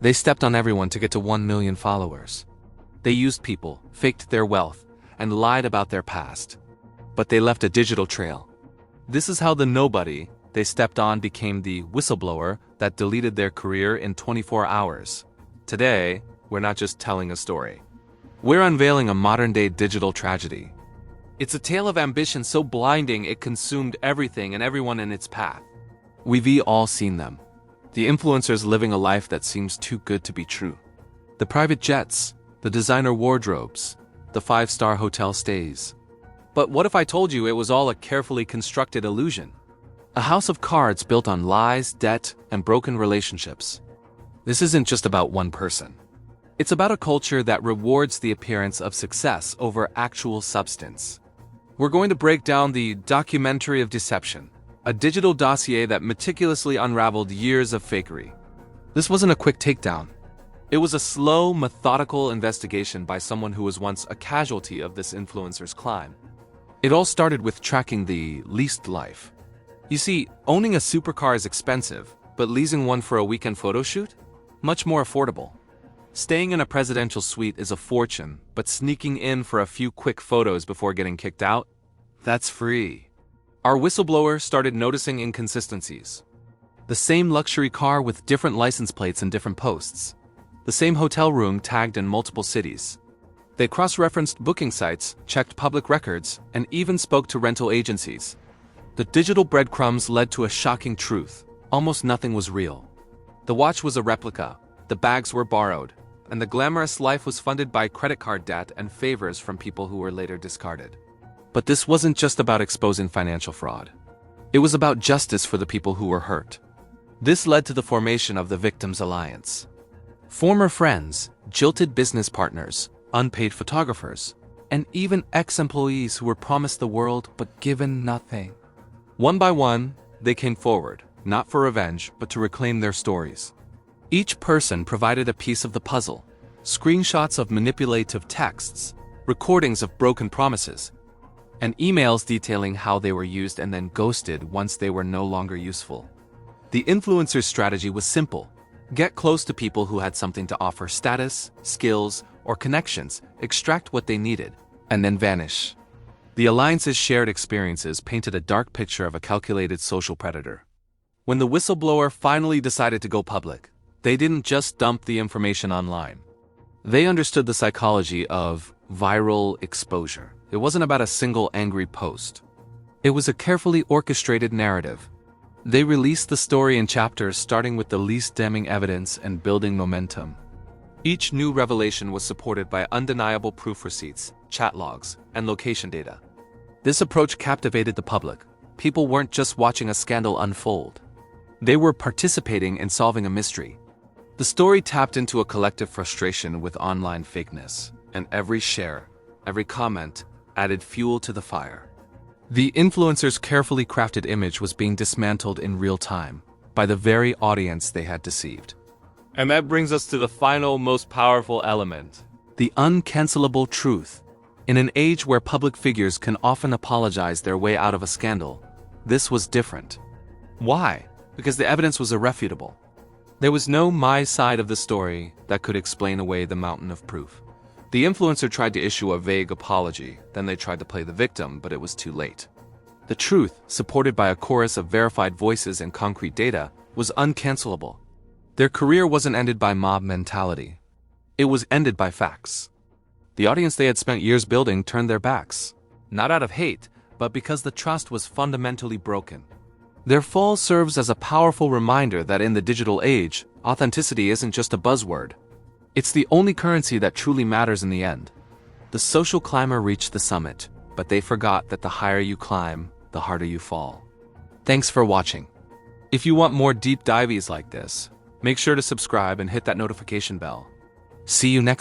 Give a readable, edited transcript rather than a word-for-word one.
They stepped on everyone to get to 1 million followers. They used people, faked their wealth, and lied about their past. But they left a digital trail. This is how the nobody they stepped on became the whistleblower that deleted their career in 24 hours. Today, we're not just telling a story. We're unveiling a modern-day digital tragedy. It's a tale of ambition so blinding it consumed everything and everyone in its path. We've all seen them. The influencers living a life that seems too good to be true. The private jets, the designer wardrobes, the 5-star hotel stays. But what if I told you it was all a carefully constructed illusion? A house of cards built on lies, debt, and broken relationships. This isn't just about one person. It's about a culture that rewards the appearance of success over actual substance. We're going to break down the documentary of deception, a digital dossier that meticulously unraveled years of fakery. This wasn't a quick takedown. It was a slow, methodical investigation by someone who was once a casualty of this influencer's climb. It all started with tracking the leased life. You see, owning a supercar is expensive, but leasing one for a weekend photo shoot? Much more affordable. Staying in a presidential suite is a fortune, but sneaking in for a few quick photos before getting kicked out? That's free. Our whistleblower started noticing inconsistencies. The same luxury car with different license plates and different posts. The same hotel room tagged in multiple cities. They cross-referenced booking sites, checked public records, and even spoke to rental agencies. The digital breadcrumbs led to a shocking truth. Almost nothing was real. The watch was a replica, the bags were borrowed, and the glamorous life was funded by credit card debt and favors from people who were later discarded. But this wasn't just about exposing financial fraud. It was about justice for the people who were hurt. This led to the formation of the Victims Alliance. Former friends, jilted business partners, unpaid photographers, and even ex-employees who were promised the world but given nothing. One by one, they came forward, not for revenge, but to reclaim their stories. Each person provided a piece of the puzzle: screenshots of manipulative texts, recordings of broken promises, and emails detailing how they were used and then ghosted once they were no longer useful. The influencer's strategy was simple: get close to people who had something to offer: status, skills, or connections, extract what they needed, and then vanish. The alliance's shared experiences painted a dark picture of a calculated social predator. When the whistleblower finally decided to go public, they didn't just dump the information online. They understood the psychology of viral exposure. It wasn't about a single angry post. It was a carefully orchestrated narrative. They released the story in chapters, starting with the least damning evidence and building momentum. Each new revelation was supported by undeniable proof receipts, chat logs, and location data. This approach captivated the public. People weren't just watching a scandal unfold. They were participating in solving a mystery. The story tapped into a collective frustration with online fakeness, and every share, every comment, added fuel to the fire. The influencer's carefully crafted image was being dismantled in real time by the very audience they had deceived. And that brings us to the final, most powerful element: the uncancelable truth. In an age where public figures can often apologize their way out of a scandal, this was different. Why? Because the evidence was irrefutable. There was no my side of the story that could explain away the mountain of proof. The influencer tried to issue a vague apology, then they tried to play the victim, but it was too late. The truth, supported by a chorus of verified voices and concrete data, was uncancelable. Their career wasn't ended by mob mentality. It was ended by facts. The audience they had spent years building turned their backs, not out of hate, but because the trust was fundamentally broken. Their fall serves as a powerful reminder that in the digital age, authenticity isn't just a buzzword. It's the only currency that truly matters in the end. The social climber reached the summit, but they forgot that the higher you climb, the harder you fall. Thanks for watching. If you want more deep dives like this, make sure to subscribe and hit that notification bell. See you next time.